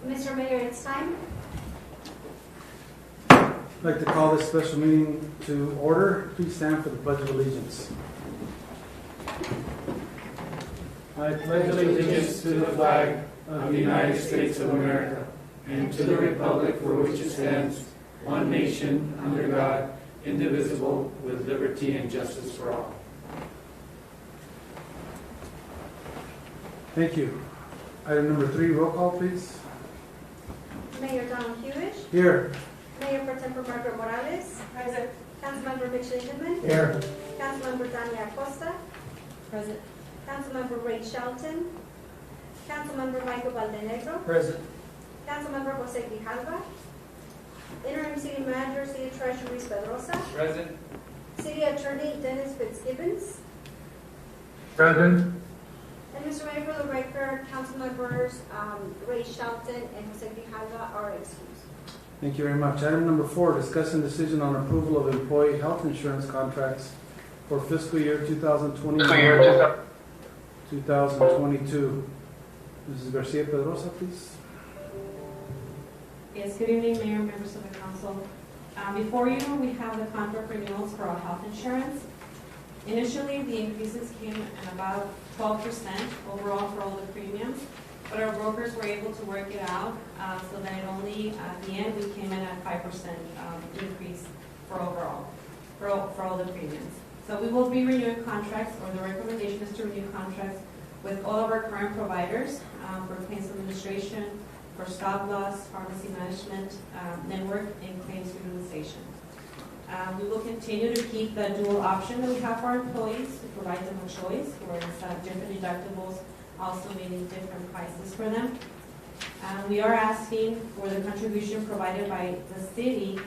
Mr. Mayor, it's time. I'd like to call this special meeting to order. Please stand for the Pledge of Allegiance. I pledge allegiance to the flag of the United States of America and to the republic for which it stands, one nation, under God, indivisible, with liberty and justice for all. Thank you. Item number 3, roll call, please. Mayor Donald Hewish, Here. Mayor Pro Tempore Margaret Morales, Present. Councilmember Mitch Lindemann, Here. Councilmember Tania Acosta, Present. Councilmember Ray Shelton, Councilmember Michael Valdenegro, Present. Councilmember Jose Grijalva, Interim City Manager, City Treasurer Luis Pedrosa, Present. City Attorney Dennis Fitzgibbons, Present. and Mr. Mayor, for the record, Councilmembers Ray Shelton and Jose Grijalva are excused. Thank you very much. Item number 4, discussion decision on approval of employee health insurance contracts for fiscal year 2022. Mrs. Garcia Pedrosa, please. Yes, good evening, Mayor, members of the council. Before you, we have the contract renewals for our health insurance. Initially, the increases came at about 12% overall for all the premiums, but our brokers were able to work it out so that it only, at the end, we came in at 5% increase for overall, for all the premiums. So we will be renewing contracts, or the recommendation is to renew contracts with all of our current providers for claims administration, for stop loss, pharmacy management, network, and claims utilization. We will continue to keep the dual option that we have for our employees to provide them a choice, where it's different deductibles, also meaning different prices for them. We are asking for the contribution provided by the city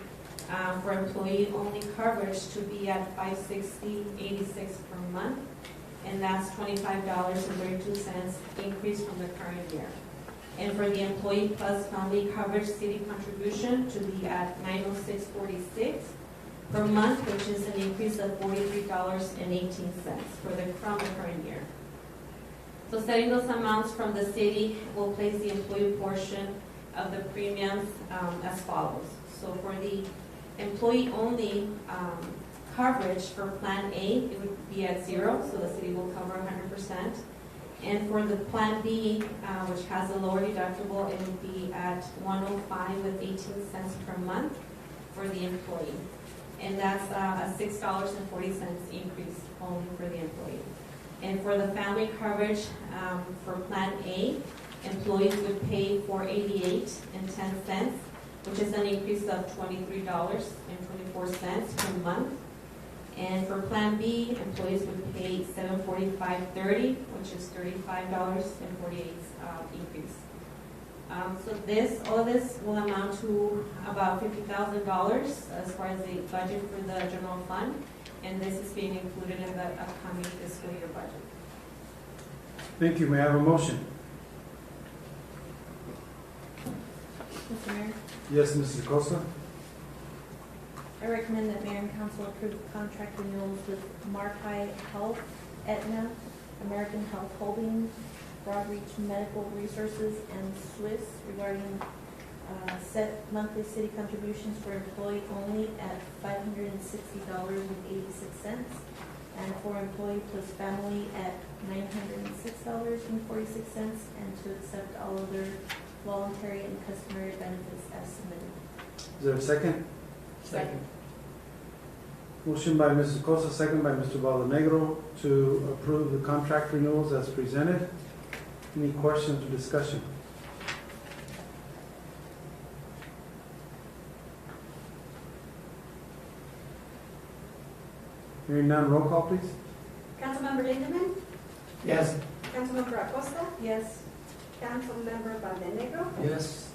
for employee-only coverage to be at $560.86 per month, and that's $25.32 increase from the current year. And for the employee plus family coverage city contribution to be at $906.46 per month, which is an increase of $43.18 from the current year. So setting those amounts from the city will place the employee portion of the premiums as follows. So for the employee-only coverage for Plan A, it would be at 0, so the city will cover 100%. And for the Plan B, which has a lower deductible, it would be at $105.18 per month for the employee. And that's a $6.40 increase only for the employee. And for the family coverage for Plan A, employees would pay $488.10, which is an increase of $23.24 per month. And for Plan B, employees would pay $745.30, which is $35.48 increase. So all of this will amount to about $50,000 as far as the budget for the general fund, and this is being included in the upcoming fiscal year budget. Thank you. May I have a motion? Mr. Mayor, Yes, Mrs. Acosta. I recommend that Mayor and Council approve contract renewals with Marti Health, Aetna, American Health Holdings, Broadreach Medical Resources, and Swiss regarding set monthly city contributions for employee only at $560.86, and for employee plus family at $906.46, and to accept all other voluntary and customary benefits as submitted. Is there a second? Second. Motion by Mrs. Acosta, second by Mr. Valdenegro to approve the contract renewals as presented. Any questions or discussion? Hearing none, roll call, please. Councilmember Lindemann, Yes. Councilmember Acosta, Yes. Councilmember Valdenegro, Yes.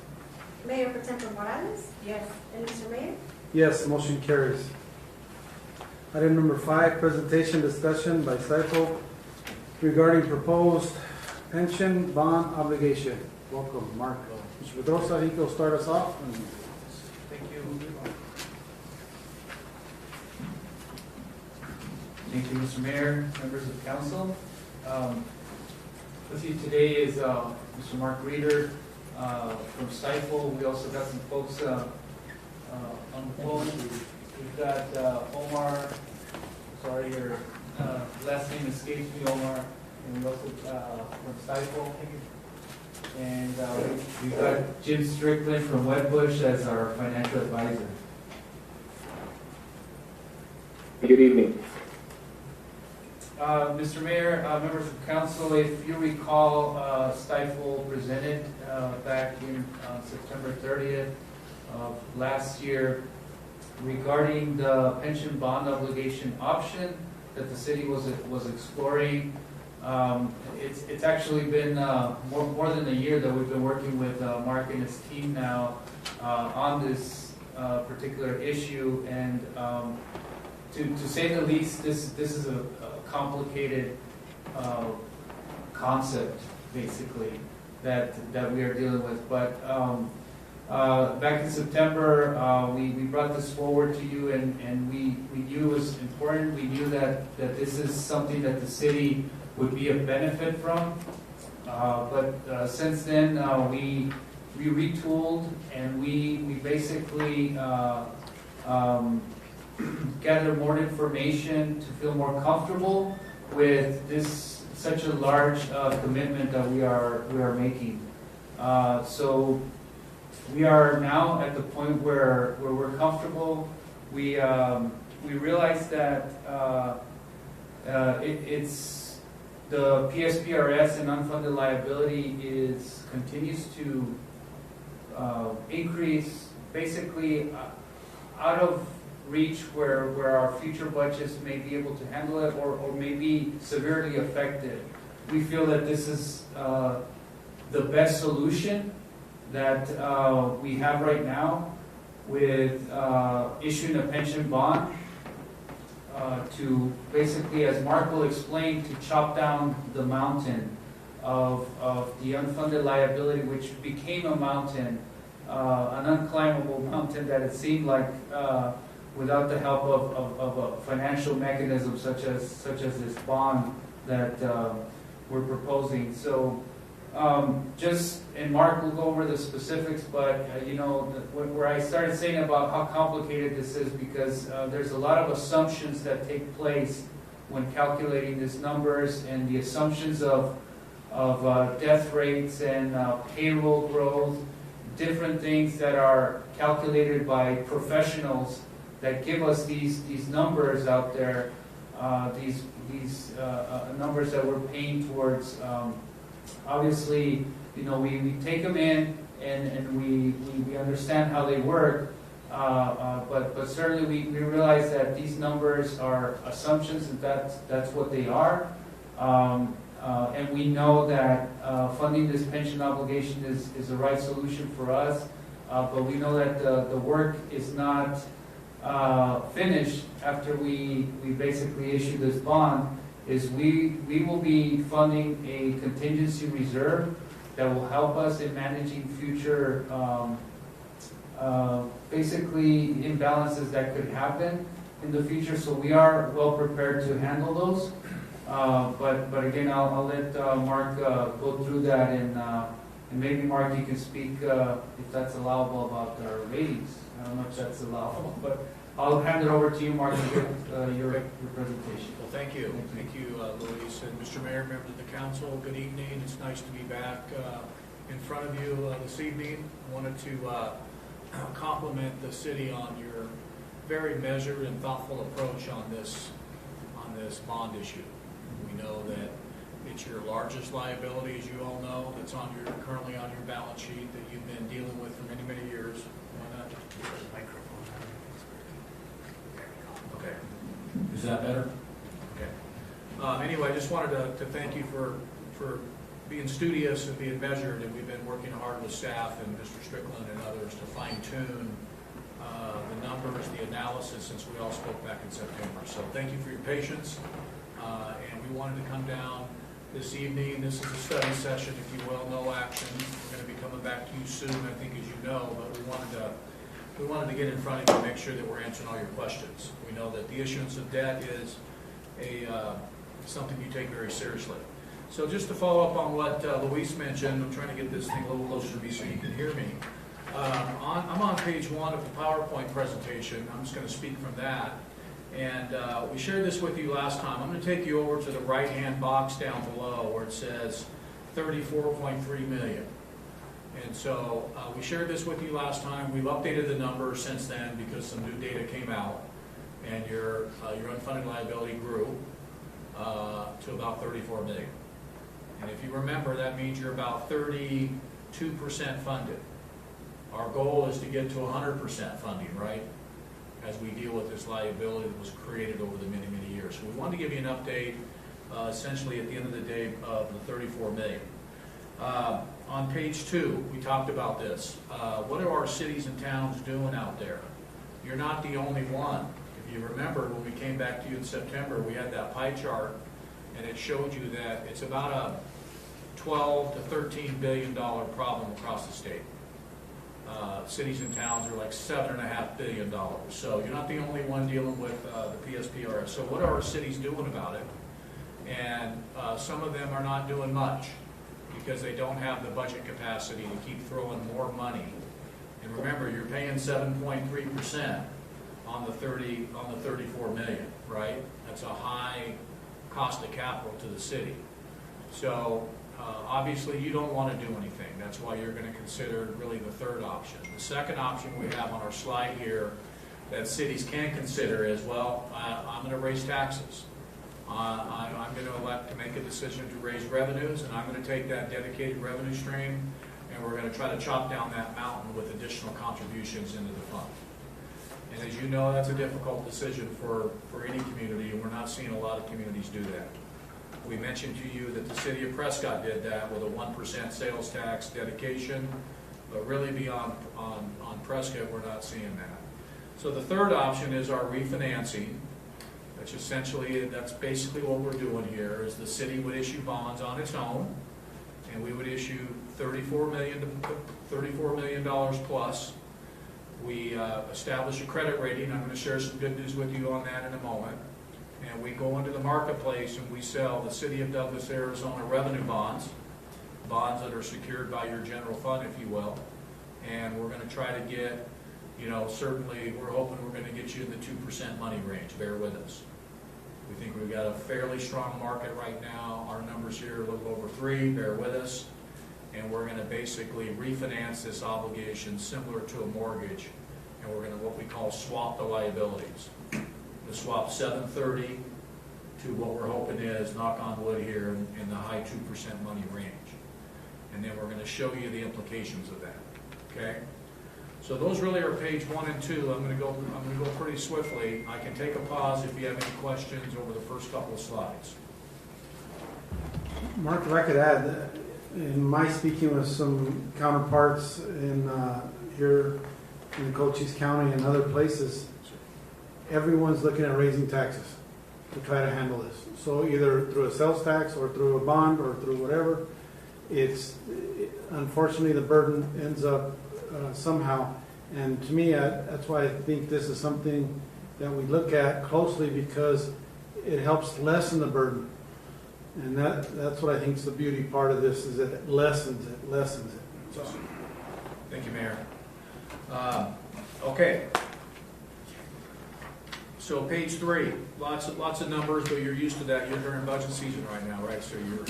Mayor Pro Tempore Morales, Yes. and Mr. Mayor. Yes, motion carries. Item number 5, presentation discussion by Stifel regarding proposed pension bond obligation. Welcome, Mark. Mr. Pedrosa, he will start us off. Thank you. Thank you, Mr. Mayor, members of council. With you today is Mr. Mark Reeder, from Stifel. We also got some folks on the phone. We've got Omar, sorry, your last name escapes me, Omar, and we also from Stifel. And we've got Jim Strickland from Wedbush as our financial advisor. Good evening. Mr. Mayor, members of council, if you recall, Stifel presented back in September 30th of last year regarding the pension bond obligation option that the city was exploring. It's actually been more than a year that we've been working with Mark and his team now on this particular issue, and to say the least, this is a complicated concept, basically, that we are dealing with. But back in September, we brought this forward to you, and we knew it was important. We knew that this is something that the city would be a benefit from. But since then, we retooled, and we basically gather more information to feel more comfortable with this such a large commitment that we are making. So we are now at the point where we're comfortable. We realize that it's the PSPRS and unfunded liability continues to increase, basically out of reach where our future budgets may be able to handle it, or may be severely affected. We feel that this is the best solution that we have right now, with issuing a pension bond to basically, as Mark will explain, to chop down the mountain of the unfunded liability, which became a mountain, an unclimbable mountain that it seemed like without the help of a financial mechanism such as this bond that we're proposing. So and Mark will go over the specifics, but where I started saying about how complicated this is, because there's a lot of assumptions that take place when calculating these numbers, and the assumptions of death rates and payroll growth, different things that are calculated by professionals that give us these numbers out there, these numbers that we're paying towards. Obviously, we take them in and we understand how they work, but certainly we realize that these numbers are assumptions, and that's what they are. And we know that funding this pension obligation is the right solution for us, but we know that the work is not finished after we basically issue this bond. We will be funding a contingency reserve that will help us in managing future basically imbalances that could happen in the future. So we are well prepared to handle those. But again, I'll let Mark go through that, and maybe Mark, you can speak if that's allowable about our ratings. I don't know if that's allowable, but I'll hand it over to you, Mark, to give your presentation. Well, thank you. Thank you, Luis. And Mr. Mayor, members of the council, good evening. It's nice to be back in front of you this evening. I wanted to compliment the city on your very measured and thoughtful approach on this bond issue. We know that it's your largest liability, as you all know, that's currently on your balance sheet, that you've been dealing with for many, many years. Why not? Okay. Is that better? Okay. Anyway, I just wanted to thank you for being studious and being measured, and we've been working hard with staff and Mr. Strickland and others to fine-tune the numbers, the analysis, since we all spoke back in September. So thank you for your patience, and we wanted to come down this evening. This is a study session, if you will, no action. We're going to be coming back to you soon, I think, as you know, but we wanted to get in front of you and make sure that we're answering all your questions. We know that the issuance of debt is something you take very seriously. So just to follow up on what Luis mentioned, I'm trying to get this thing a little closer to me so you can hear me. I'm on page 1 of the PowerPoint presentation. I'm just going to speak from that. And we shared this with you last time. I'm going to take you over to the right-hand box down below where it says 34.3 million. And so we shared this with you last time. We've updated the numbers since then because some new data came out, and your unfunded liability grew to about 34 million. And if you remember, that means you're about 32% funded. Our goal is to get to 100% funding, right? As we deal with this liability that was created over the many, many years. So we wanted to give you an update, essentially at the end of the day, of the 34 million. On page 2, we talked about this. What are our cities and towns doing out there? You're not the only one. If you remember, when we came back to you in September, we had that pie chart, and it showed you that it's about a $12 to $13 billion problem across the state. Cities and towns are like $7.5 billion. So you're not the only one dealing with the PSPRS. So what are our cities doing about it? And some of them are not doing much because they don't have the budget capacity to keep throwing more money. And remember, you're paying 7.3% on the 34 million, right? That's a high cost of capital to the city. So obviously you don't want to do anything. That's why you're going to consider really the third option. The second option we have on our slide here that cities can consider is, well, I'm going to raise taxes. I'm going to elect to make a decision to raise revenues, and I'm going to take that dedicated revenue stream, and we're going to try to chop down that mountain with additional contributions into the fund. And as you know, that's a difficult decision for any community, and we're not seeing a lot of communities do that. We mentioned to you that the city of Prescott did that with a 1% sales tax dedication, but really beyond on Prescott, we're not seeing that. So the third option is our refinancing, which essentially, that's basically what we're doing here, is the city would issue bonds on its own, and we would issue $34 million plus. We establish a credit rating. I'm going to share some good news with you on that in a moment. And we go into the marketplace and we sell the City of Douglas, Arizona revenue bonds that are secured by your general fund, if you will. And we're going to try to get, certainly we're hoping we're going to get you in the 2% money range. Bear with us. We think we've got a fairly strong market right now. Our numbers here are a little over 3. Bear with us. And we're going to basically refinance this obligation similar to a mortgage. And we're going to what we call swap the liabilities. To swap 730 to what we're hoping is, knock on wood here, in the high 2% money range. And then we're going to show you the implications of that. Okay? So those really are page 1 and 2. I'm going to go pretty swiftly. I can take a pause if you have any questions over the first couple of slides. Mark, if I could add, in my speaking with some counterparts in here in Cochise County and other places, everyone's looking at raising taxes to try to handle this. So either through a sales tax or through a bond or through whatever, unfortunately the burden ends up somehow. And to me, that's why I think this is something that we look at closely, because it helps lessen the burden. And that's what I think is the beauty part of this, is that it lessens it. So. Thank you, Mayor. Okay. So page 3, lots of numbers, but you're used to that. You're during budget season right now, right? So you're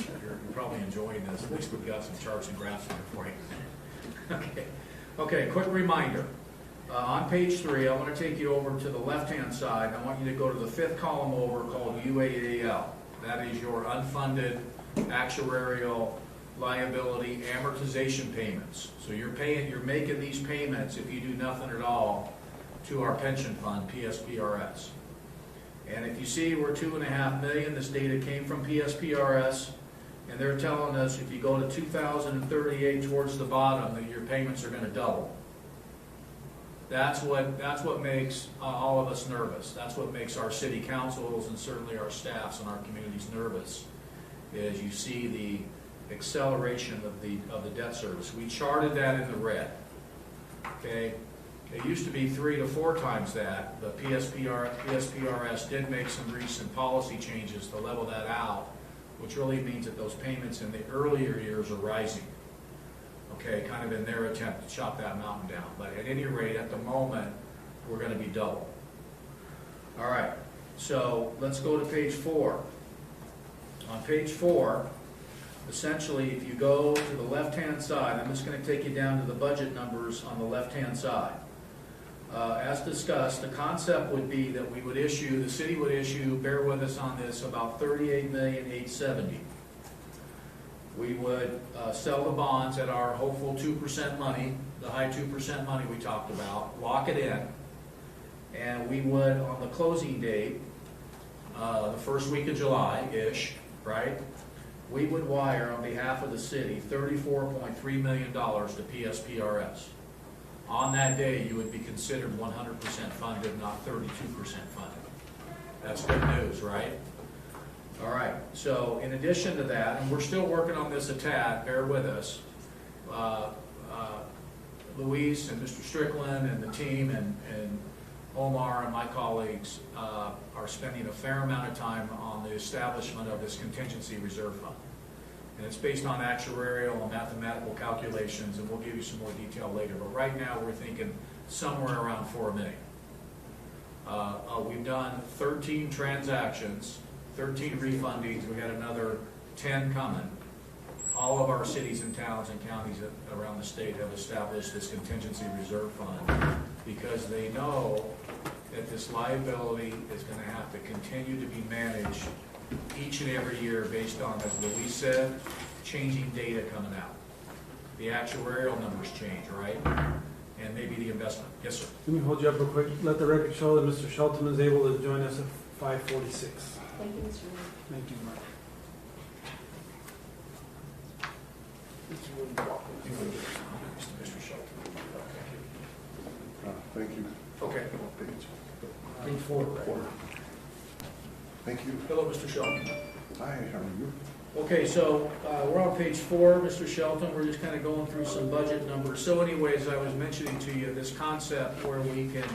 probably enjoying this. At least we've got some charts and graphs in there for you. Okay. Quick reminder. On page 3, I want to take you over to the left-hand side. I want you to go to the 5th column over called UAAL. That is your unfunded actuarial liability amortization payments. So you're making these payments if you do nothing at all to our pension fund, PSPRS. And if you see we're $2.5 million, this data came from PSPRS, and they're telling us if you go to 2038 towards the bottom, that your payments are going to double. That's what makes all of us nervous. That's what makes our city councils and certainly our staffs and our communities nervous, is you see the acceleration of the debt service. We charted that in the red. Okay. It used to be 3 to 4 times that, but PSPRS did make some recent policy changes to level that out which really means that those payments in the earlier years are rising. Okay, kind of in their attempt to chop that mountain down. But at any rate, at the moment, we're going to be double. All right, so let's go to page 4. On page 4, essentially, if you go to the left-hand side, I'm just going to take you down to the budget numbers on the left-hand side. As discussed, the concept would be that we would issue, the city would issue, bear with us on this, about $38,870,000. We would sell the bonds at our hopeful 2% money, the high 2% money we talked about, lock it in, and we would, on the closing date, the first week of July-ish, right, we would wire on behalf of the city $34.3 million to PSPRS. On that day, you would be considered 100% funded, not 32% funded. That's good news, right? All right, so in addition to that, and we're still working on this a tad, bear with us, Luis and Mr. Strickland and the team and Omar and my colleagues are spending a fair amount of time on the establishment of this contingency reserve fund. And it's based on actuarial and mathematical calculations, and we'll give you some more detail later. But right now, we're thinking somewhere around $4 million. We've done 13 transactions, 13 refundings. We got another 10 coming. All of our cities and towns and counties around the state have established this contingency reserve fund because they know that this liability is going to have to continue to be managed each and every year based on, as Luis said, changing data coming out. The actuarial numbers change, right? And maybe the investment. Yes, sir. Let me hold you up real quick. Let the record show that Mr. Shelton is able to join us at 5:46. Thank you, Mr. Mayor. Thank you, Mark. Mr. Shelton. Thank you. Okay. Page 4. Thank you. Hello, Mr. Shelton. Hi, how are you? Okay, so we're on page 4, Mr. Shelton. We're just kind of going through some budget numbers. So anyways, I was mentioning to you this concept where we can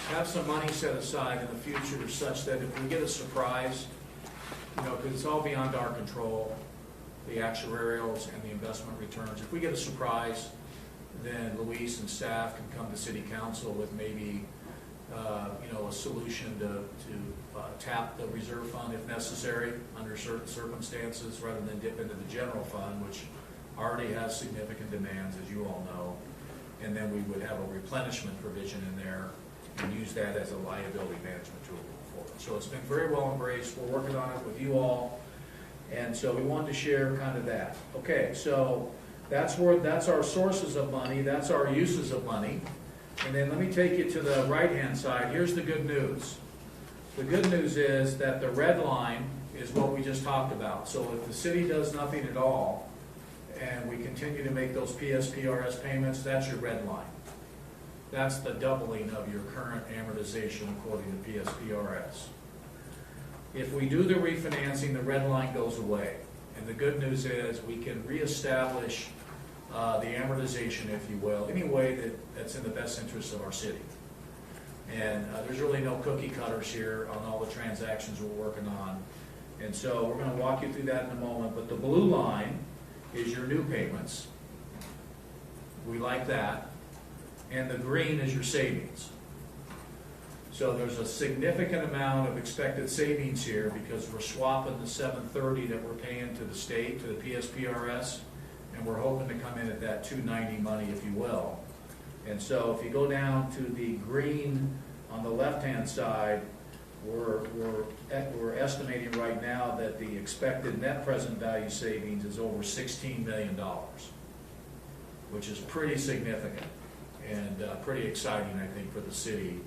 have some money set aside in the future such that if we get a surprise, you know, because it's all beyond our control, the actuarials and the investment returns. If we get a surprise, then Luis and staff can come to City Council with maybe, you know, a solution to tap the reserve fund if necessary under certain circumstances rather than dip into the general fund, which already has significant demands, as you all know. And then we would have a replenishment provision in there and use that as a liability management tool going forward. So it's been very well embraced. We're working on it with you all. And so we wanted to share kind of that. Okay, so that's our sources of money. That's our uses of money. And then let me take you to the right-hand side. Here's the good news. The good news is that the red line is what we just talked about. So if the city does nothing at all, and we continue to make those PSPRS payments, that's your red line. That's the doubling of your current amortization according to PSPRS. If we do the refinancing, the red line goes away. And the good news is we can reestablish the amortization, if you will, any way that's in the best interest of our city. And there's really no cookie cutters here on all the transactions we're working on. And so we're going to walk you through that in a moment. But the blue line is your new payments. We like that. And the green is your savings. So there's a significant amount of expected savings here because we're swapping the $730 that we're paying to the state, to the PSPRS, and we're hoping to come in at that $290 money, if you will. And so if you go down to the green on the left-hand side, we're estimating right now that the expected net present value savings is over $16 million, which is pretty significant and pretty exciting, I think, for the city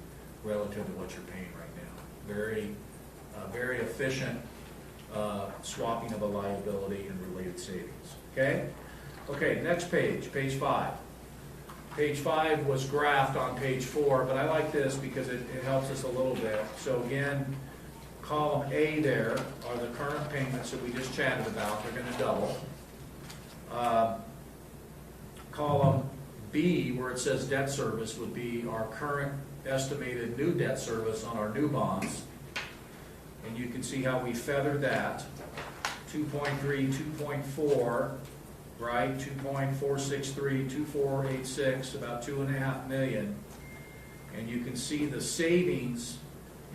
relative to what you're paying right now. Very efficient swapping of a liability and related savings. Okay? Okay, next page, page 5. Page 5 was graphed on page 4, but I like this because it helps us a little bit. So again, column A there are the current payments that we just chatted about. They're going to double. Column B, where it says debt service, would be our current estimated new debt service on our new bonds. And you can see how we feathered that. 2.3, 2.4, right? 2.463, 2.486, about 2.5 million. And you can see the savings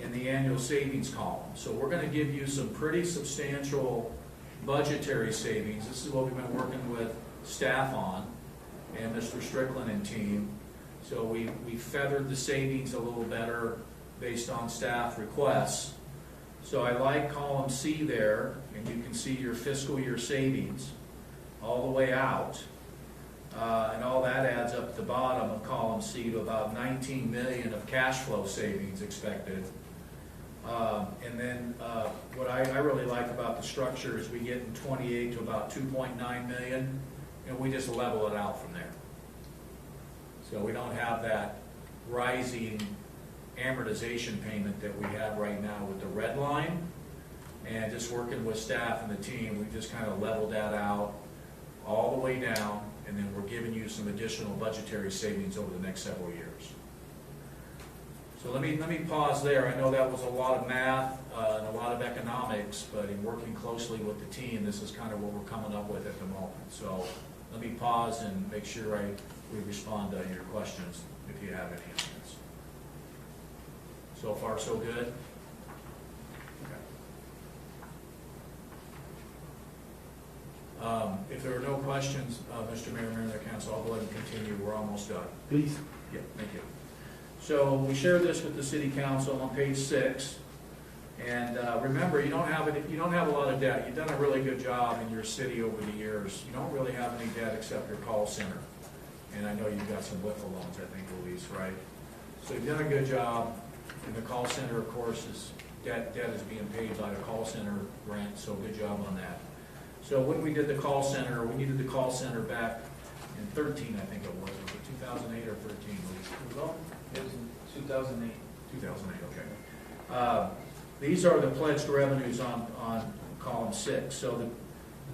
in the annual savings column. So we're going to give you some pretty substantial budgetary savings. This is what we've been working with staff on and Mr. Strickland and team. So we feathered the savings a little better based on staff requests. So I like column C there, and you can see your fiscal year savings all the way out. And all that adds up at the bottom of column C to about 19 million of cash flow savings expected. And then what I really like about the structure is we get in 28 to about 2.9 million, and we just level it out from there. So we don't have that rising amortization payment that we have right now with the red line. And just working with staff and the team, we just kind of leveled that out all the way down, and then we're giving you some additional budgetary savings over the next several years. So let me pause there. I know that was a lot of math and a lot of economics, but in working closely with the team, this is kind of what we're coming up with at the moment. So let me pause and make sure we respond to your questions if you have any on this. So far, so good? Okay. If there are no questions, Mr. Mayor, Mayor, and Council, I'll go ahead and continue. We're almost done. Please. Yeah, thank you. So we shared this with the City Council on page 6. And remember, you don't have a lot of debt. You've done a really good job in your city over the years. You don't really have any debt except your call center. And I know you've got some WIFA loans, I think, Luis, right? So you've done a good job. And the call center, of course, is debt is being paid by the call center rent, so good job on that. So when we did the call center, we needed the call center back in 13, I think it was. Was it 2008 or 13? Well, It was in 2008. 2008, okay. These are the pledged revenues on column 6. So the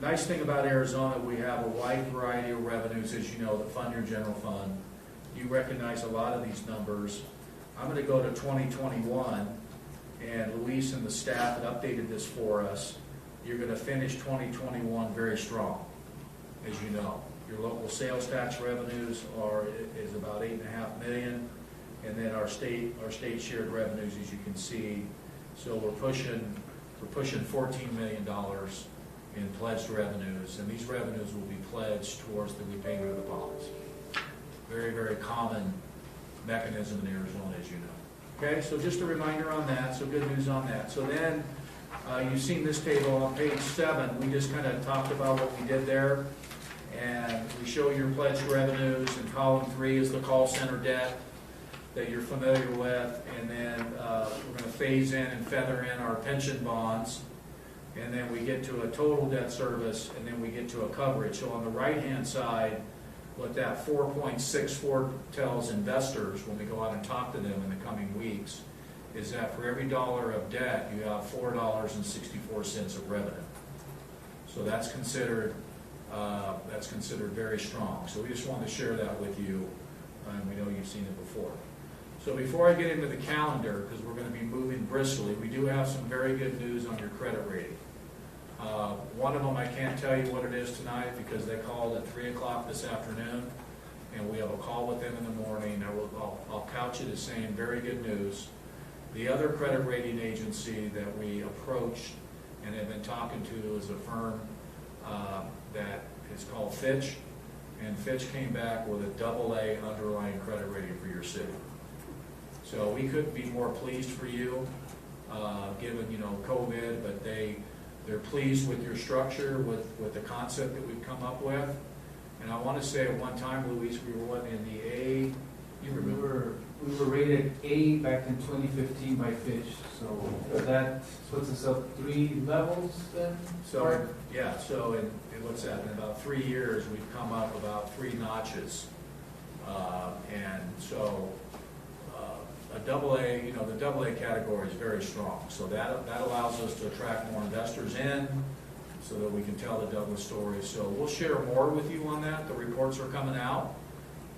nice thing about Arizona, we have a wide variety of revenues, as you know, that fund your general fund. You recognize a lot of these numbers. I'm going to go to 2021, and Luis and the staff had updated this for us. You're going to finish 2021 very strong, as you know. Your local sales tax revenues is about 8.5 million, and then our state shared revenues, as you can see. So we're pushing $14 million in pledged revenues, and these revenues will be pledged towards the repayment of the bonds. Very, very common mechanism in Arizona, as you know. Okay, so just a reminder on that, so good news on that. So then, you've seen this table on page 7. We just kind of talked about what we did there, and we show your pledged revenues, and column 3 is the call center debt that you're familiar with, and then we're going to phase in and feather in our pension bonds, and then we get to a total debt service, and then we get to a coverage. So on the right-hand side, what that 4.64 tells investors when we go out and talk to them in the coming weeks is that for every dollar of debt, you have $4.64 of revenue. So that's considered very strong. So we just wanted to share that with you, and we know you've seen it before. So before I get into the calendar, because we're going to be moving briskly, we do have some very good news on your credit rating. One of them, I can't tell you what it is tonight because they called at 3 o'clock this afternoon, and we have a call with them in the morning. I'll couch it as saying very good news. The other credit rating agency that we approached and have been talking to is a firm that is called Fitch, and Fitch came back with a AA underlying credit rating for your city. So we couldn't be more pleased for you, given COVID, but they're pleased with your structure, with the concept that we've come up with. And I want to say at one time, Luis, we were in the A. You remember? We were rated A back in 2015 by Fitch, so that puts us up 3 levels then? So, yeah, so in what's that, in about 3 years, we've come up about 3 notches. And so a AA, the AA category is very strong. So that allows us to attract more investors in so that we can tell the Douglas story. So we'll share more with you on that. The reports are coming out.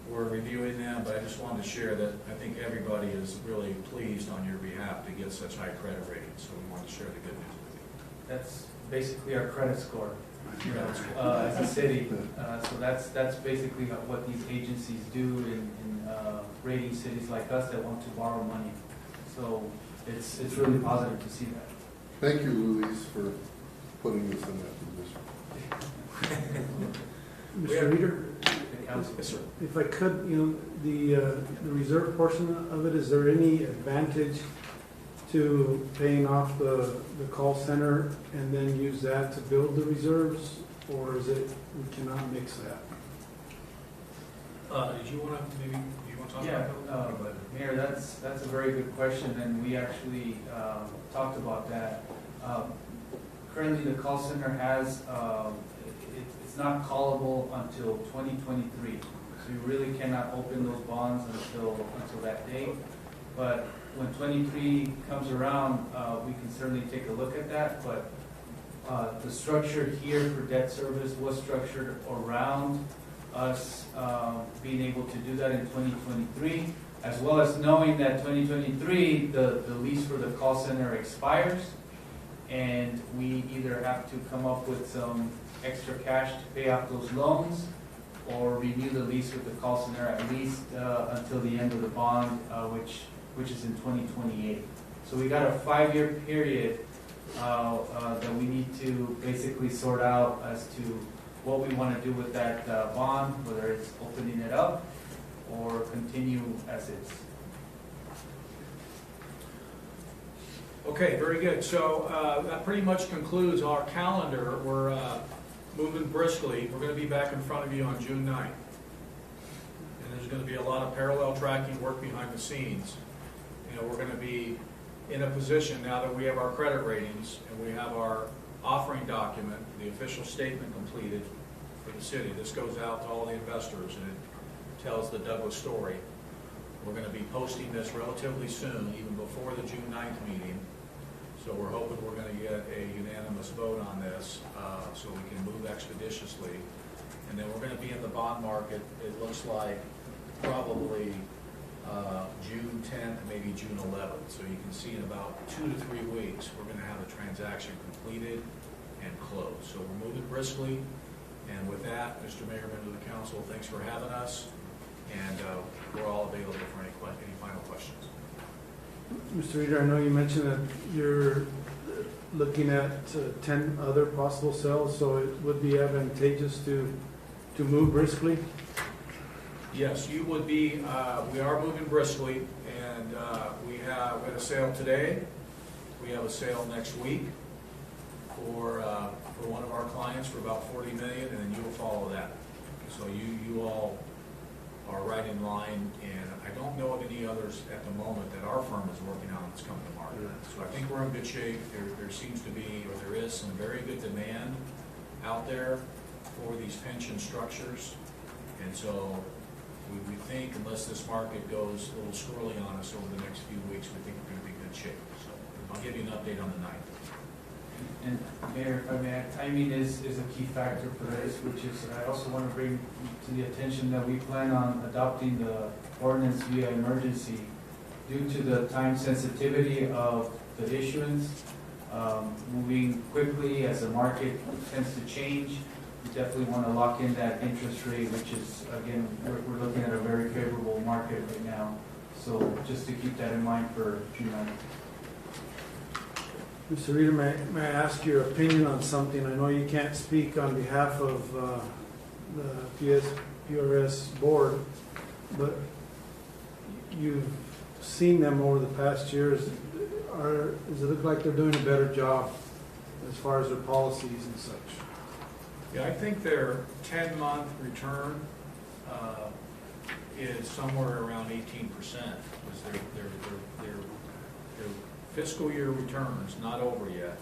We're reviewing them, but I just wanted to share that I think everybody is really pleased on your behalf to get such high credit ratings. So we want to share the good news with you. That's basically our credit score, you know, as a city. So that's basically what these agencies do in rating cities like us that want to borrow money. So it's really positive to see that. Thank you, Luis, for putting us in that position. Mr. Reader, The council. Yes, sir. if I could, the reserve portion of it, is there any advantage to paying off the call center and then use that to build the reserves? Or is it, we cannot mix that? Did you want to, maybe, do you want to talk Yeah, about that? Mayor, that's a very good question, and we actually talked about that. Currently, the call center has, it's not callable until 2023, so you really cannot open those bonds until that date. But when 23 comes around, we can certainly take a look at that, but the structure here for debt service was structured around us being able to do that in 2023, as well as knowing that 2023, the lease for the call center expires, and we either have to come up with some extra cash to pay off those loans, or renew the lease with the call center at least until the end of the bond, which is in 2028. So we got a 5-year period that we need to basically sort out as to what we want to do with that bond, whether it's opening it up or continue as is. Okay, very good. So that pretty much concludes our calendar. We're moving briskly. We're going to be back in front of you on June 9th. And there's going to be a lot of parallel tracking work behind the scenes. We're going to be in a position now that we have our credit ratings and we have our offering document, the official statement completed for the city. This goes out to all the investors and it tells the Douglas story. We're going to be posting this relatively soon, even before the June 9th meeting. So we're hoping we're going to get a unanimous vote on this so we can move expeditiously. And then we're going to be in the bond market, it looks like, probably June 10th, maybe June 11th. So you can see in about 2 to 3 weeks, we're going to have the transaction completed and closed. So we're moving briskly. And with that, Mr. Mayor, members of the council, thanks for having us. And we're all available for any final questions. Mr. Reader, I know you mentioned that you're looking at 10 other possible sales, so it would be advantageous to move briskly? Yes, you would be, we are moving briskly, and we had a sale today. We have a sale next week for one of our clients for about $40 million, and then you will follow that. So you all are right in line, and I don't know of any others at the moment that our firm is working on that's coming to market. So I think we're in good shape. There seems to be, or there is some very good demand out there for these pension structures, and so we think, unless this market goes a little squirrely on us over the next few weeks, we think we're going to be in good shape. So I'll give you an update on the 9th. And Mayor, if I may add, timing is a key factor for this, which is, I also want to bring to the attention that we plan on adopting the ordinance via emergency due to the time sensitivity of the issuance, moving quickly as the market tends to change. We definitely want to lock in that interest rate, which is, again, we're looking at a very favorable market right now. So just to keep that in mind for June 9th. Mr. Reader, may I ask your opinion on something? I know you can't speak on behalf of the PRS board, but you've seen them over the past years. Does it look like they're doing a better job as far as their policies and such? Yeah, I think their 10-month return is somewhere around 18%. Because their fiscal year returns, not over yet,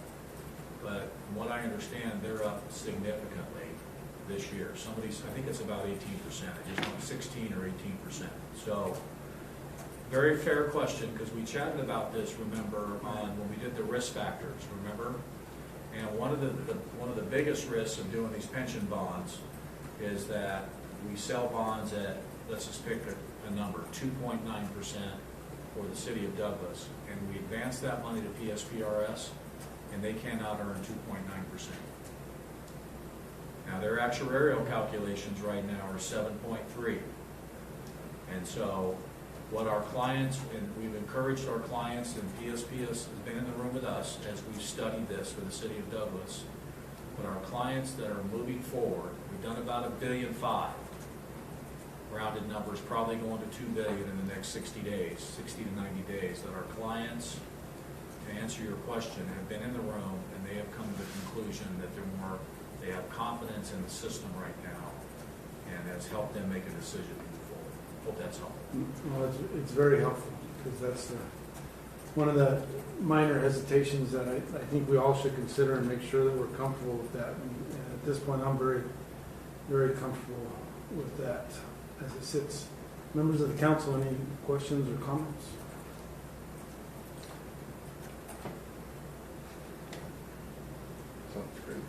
but from what I understand, they're up significantly this year. I think it's about 18%. I just want 16 or 18%. So, very fair question, because we chatted about this, remember, on when we did the risk factors, remember? And one of the biggest risks of doing these pension bonds is that we sell bonds at, let's just pick a number, 2.9% for the city of Douglas, and we advance that money to PSPRS, and they cannot earn 2.9%. Now, their actuarial calculations right now are 7.3. And so what our clients, and we've encouraged our clients, and PSP has been in the room with us as we've studied this for the city of Douglas, but our clients that are moving forward, we've done about $1.5 billion, rounded numbers, probably going to $2 billion in the next 60 days, 60 to 90 days, that our clients, to answer your question, have been in the room and they have come to the conclusion that they have confidence in the system right now, and has helped them make a decision to move forward. Hope that's helpful. Well, it's very helpful, because that's one of the minor hesitations that I think we all should consider and make sure that we're comfortable with that. And at this point, I'm very, very comfortable with that as it sits. Members of the council, any questions or comments? Sounds great.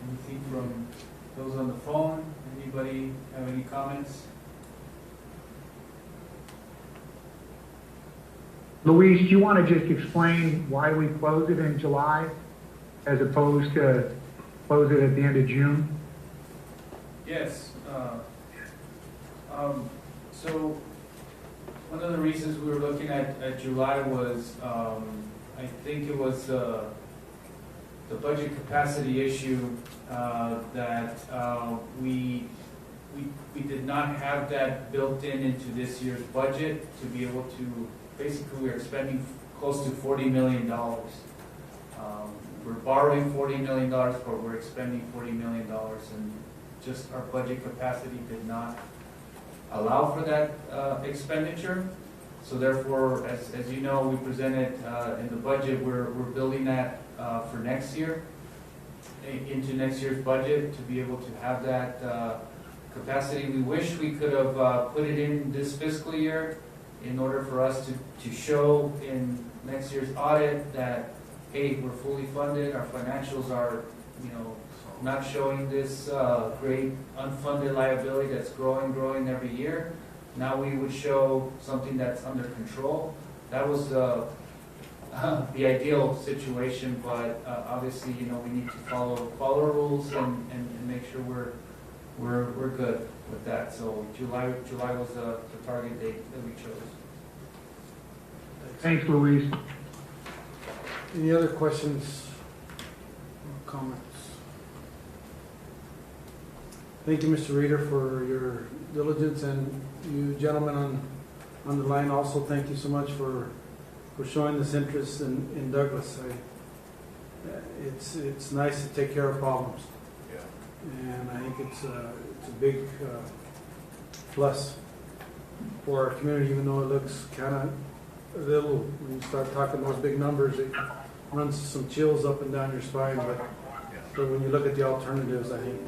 Anything from those on the phone? Anybody have any comments? Luis, do you want to just explain why we close it in July as opposed to close it at the end of June? Yes. So one of the reasons we were looking at July was, I think it was the budget capacity issue that we did not have that built into this year's budget to be able to. Basically, we are spending close to $40 million. We're borrowing $40 million, but we're expending $40 million, and just our budget capacity did not allow for that expenditure. So therefore, as you know, we presented in the budget, we're building that for next year, into next year's budget, to be able to have that capacity. We wish we could have put it in this fiscal year, in order for us to show in next year's audit that, hey, we're fully funded, our financials are, not showing this great unfunded liability that's growing every year. Now we would show something that's under control. That was the ideal situation, but obviously, we need to follow rules and make sure we're good with that. So July was the target date that we chose. Thanks, Luis. Any other questions or comments? Thank you, Mr. Reader, for your diligence, and you gentlemen on the line also, thank you so much for showing this interest in Douglas. It's nice to take care of problems. Yeah. And I think it's a big plus for our community, even though it looks kind of a little, when you start talking those big numbers, it runs some chills up and down your spine. But when you look at the alternatives, I think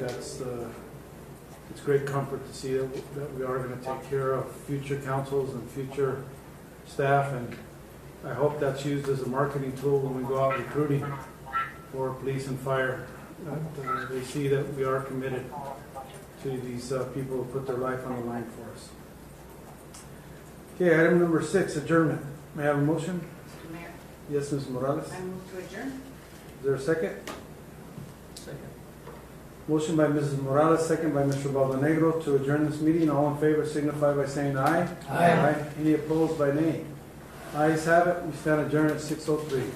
it's great comfort to see that we are going to take care of future councils and future staff. And I hope that's used as a marketing tool when we go out recruiting for police and fire. That they see that we are committed to these people who put their life on the line for us. Okay, item number 6, adjournment. May I have a motion? Mr. Mayor, Yes, Ms. Morales. I move to adjourn. Is there a second? Second. Motion by Mrs. Morales, second by Mr. Baldanegro to adjourn this meeting. All in favor signify by saying aye. Aye. Any opposed by nay? Ayes have it. We stand adjourned at 6:03.